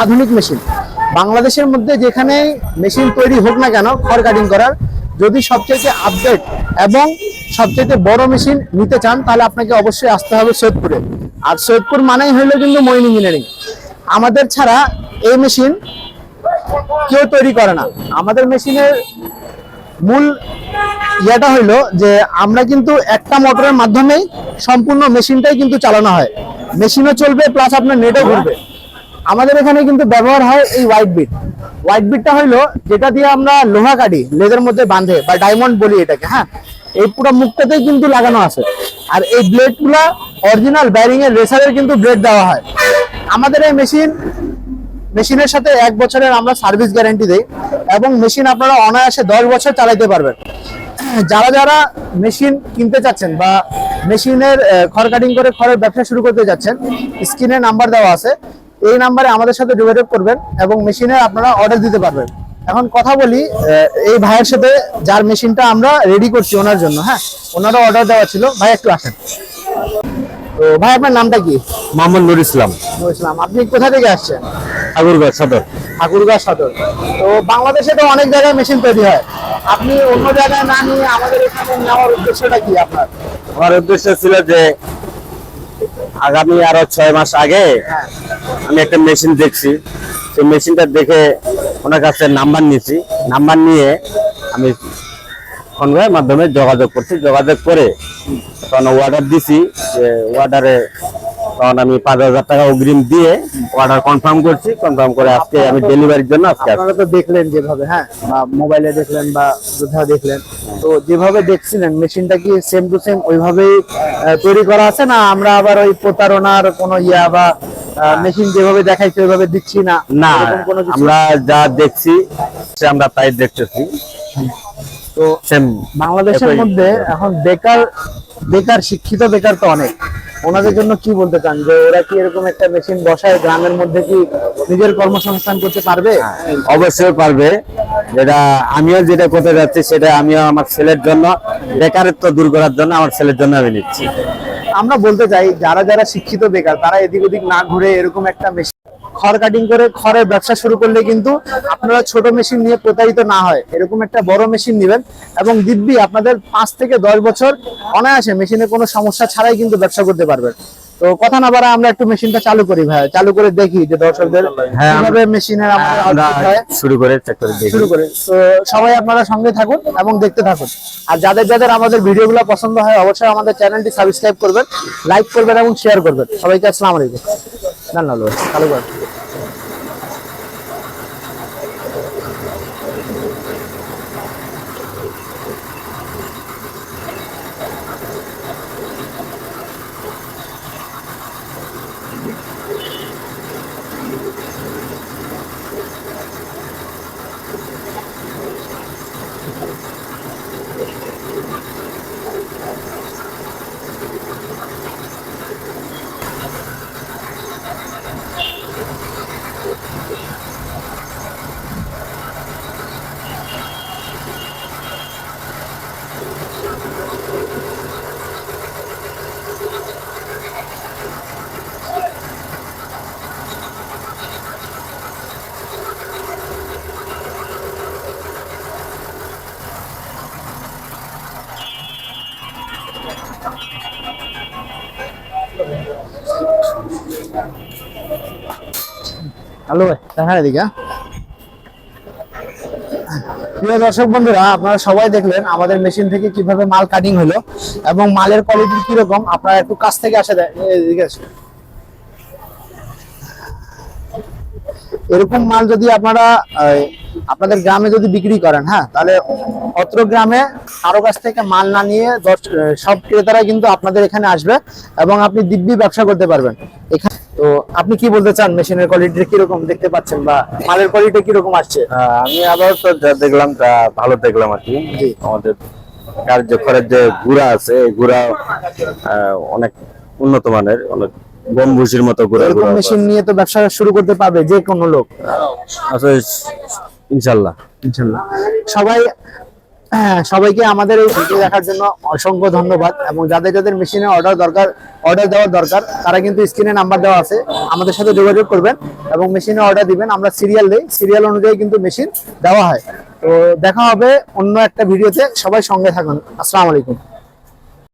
আধুনিক মেশিন। বাংলাদেশের মধ্যে যেখানে মেশিন তৈরি হোক না কেন খড় কাটিং করার, যদি সবচেয়ে আপডেট এবং সবচেয়ে বড় মেশিন নিতে চান তাহলে আপনাকে অবশ্যই আসতে হবে সৈয়দপুরে। আর সৈয়দপুর মানেই হলো কিন্তু মঈন ইঞ্জিনিয়ারিং। আমাদের ছাড়া এই মেশিন কেউ তৈরি করে না। আমাদের মেশিনের মূল ইয়েটা হইলো যে আমরা কিন্তু একটা মোটরের মাধ্যমেই সম্পূর্ণ মেশিনটাই কিন্তু চালানো হয়। মেশিনও চলবে প্লাস আপনার নেটও ঘুরবে। আমাদের এখানে কিন্তু ব্যবহার হয় এই হোয়াইট বিট। হোয়াইট বিটটা হইলো যেটা দিয়ে আমরা লোহা কাটি লেজের মধ্যে বাঁধে বা ডায়মন্ড বলি এটাকে। হ্যাঁ, এই পুরো মুখটাতেই কিন্তু লাগানো আছে। আর এই ব্লেড গুলা অরিজিনাল ব্যারিং এর রেসারের কিন্তু ব্লেড দেওয়া হয়। আমাদের এই মেশিনের সাথে 1 বছরের আমরা সার্ভিস গ্যারান্টি দেই এবং মেশিন আপনারা অনায়াসে 10 বছর চালাতে পারবেন। যারা যারা মেশিন কিনতে চাচ্ছেন বা মেশিনের খড় কাটিং করে খড়ের ব্যবসা শুরু করতে যাচ্ছেন, স্ক্রিনে নাম্বার দেওয়া আছে, এই নাম্বারে আমাদের সাথে যোগাযোগ করবেন এবং মেশিনের আপনারা অর্ডার দিতে পারবেন। এখন কথা বলি এই ভাইয়ের সাথে যার মেশিনটা আমরা রেডি করছি ওনার জন্য। হ্যাঁ, ওনারও অর্ডার দেওয়া ছিল। ভাই একটু আসেন। তো ভাই আপনার নামটা কি? মোহাম্মদ নুর ইসলাম। আপনি কোথা থেকে আসছেন? ঠাকুরগাঁও সদর। ঠাকুরগাঁও সদর। তো বাংলাদেশে তো অনেক জায়গায় মেশিন তৈরি হয়, আপনি অন্য জায়গায় না নিয়ে আমাদের এখানে নেওয়ার উদ্দেশ্যটা কি আপনার? আমার উদ্দেশ্য ছিল যে আগামী আরো 6 মাস আগে আমি একটা মেশিন দেখছি, সেই মেশিনটা দেখে ওনার কাছে নাম্বার নিয়েছি। নাম্বার নিয়ে আমি ফোনের মাধ্যমে যোগাযোগ করছি। যোগাযোগ করে তখন অর্ডার দিছি। যে অর্ডারে তখন আমি 5,000 টাকা অগ্রিম দিয়ে অর্ডার কনফার্ম করছি। কনফার্ম করে আজকে আমি ডেলিভারির জন্য আজকে আপনারা তো দেখলেন যেভাবে, হ্যাঁ, বা মোবাইলে দেখলেন বা কোথাও দেখলেন, তো যেভাবে দেখছিলেন মেশিনটা কি সেম টু সেম ওইভাবেই তৈরি করা আছে না আমরা আবার ওই প্রতারণার কোনো ইয়া বা মেশিন যেভাবে দেখাইছে ওইভাবে দিচ্ছি না? না, আমরা যা দেখছি সে আমরা তাই দেখতেছি। তো বাংলাদেশের মধ্যে এখন বেকার শিক্ষিত বেকার তো অনেক, ওনাদের জন্য কি বলতে চান যে ওরা কি এরকম একটা মেশিন বসায় গ্রামের মধ্যে কি নিজের কর্মসংস্থান করতে পারবে? অবশ্যই পারবে। আমিও যেটা করতে যাচ্ছি সেটা আমিও আমার ছেলের জন্য, বেকারত্ব দূর করার জন্য আমার ছেলের জন্য আমি নিচ্ছি। আমরা বলতে চাই যারা যারা শিক্ষিত বেকার তারা এদিক ওদিক না ঘুরে এরকম একটা মেশিন খড় কাটিং করে খড়ের ব্যবসা শুরু করলে কিন্তু আপনারা ছোট মেশিন নিয়ে প্রতারিত না হয়, এরকম একটা বড় মেশিন নেবেন এবং দিব্যি আপনাদের 5 থেকে 10 বছর অনায়াসে মেশিনে কোনো সমস্যা ছাড়াই কিন্তু ব্যবসা করতে পারবেন। তো কথা না বাড়া আমরা একটু মেশিনটা চালু করি ভাই, চালু করে দেখি যে দর্শকদের কিভাবে মেশিনের শুরু করে তো সবাই আপনারা সঙ্গে থাকুন এবং দেখতে থাকুন। আর যাদের যাদের আমাদের ভিডিওগুলো পছন্দ হয় অবশ্যই আমাদের চ্যানেলটি সাবস্ক্রাইব করবেন, লাইক করবেন এবং শেয়ার করবেন। সবাইকে আসসালামু আলাইকুম। না চালু করেন। হ্যালো ভাই, দেখা এদিকে। প্রিয় দর্শক বন্ধুরা, আপনারা সবাই দেখলেন আমাদের মেশিন থেকে কিভাবে মাল কাটিং হলো এবং মালের কোয়ালিটি কিরকম। আপনারা একটু কাছ থেকে আসে এদিকে আসুন। এরকম মাল যদি আপনারা আপনাদের গ্রামে যদি বিক্রি করেন, হ্যাঁ, তাহলে অত্র গ্রামে কারো কাছ থেকে মাল না নিয়ে সব ক্রেতারা কিন্তু আপনাদের এখানে আসবে এবং আপনি দিব্যি ব্যবসা করতে পারবেন এখানে। তো আপনি কি বলতে চান মেশিনের কোয়ালিটি কিরকম দেখতে পাচ্ছেন বা মালের কোয়ালিটি কিরকম আসছে? আমি আবার তো যা দেখলাম তা ভালো দেখলাম আর কি। আমাদের কার্যকরের যে গুড়া আছে এই গুড়া অনেক উন্নত মানের, অনেক গম্বুজের মতো গুড়া। মেশিন নিয়ে তো ব্যবসা শুরু করতে পারবে যে কোনো লোক, ইনশাল্লাহ। সবাই সবাইকে আমাদের এই ভিডিও দেখার জন্য অসংখ্য ধন্যবাদ, এবং যাদের যাদের মেশিনে অর্ডার দেওয়ার দরকার তারা কিন্তু স্ক্রিনে নাম্বার দেওয়া আছে, আমাদের সাথে যোগাযোগ করবেন এবং মেশিনে অর্ডার দিবেন। আমরা সিরিয়াল দেই, সিরিয়াল অনুযায়ী কিন্তু মেশিন দেওয়া হয়। তো দেখা হবে অন্য একটা ভিডিওতে, সবাই সঙ্গে থাকুন। আসসালামু আলাইকুম।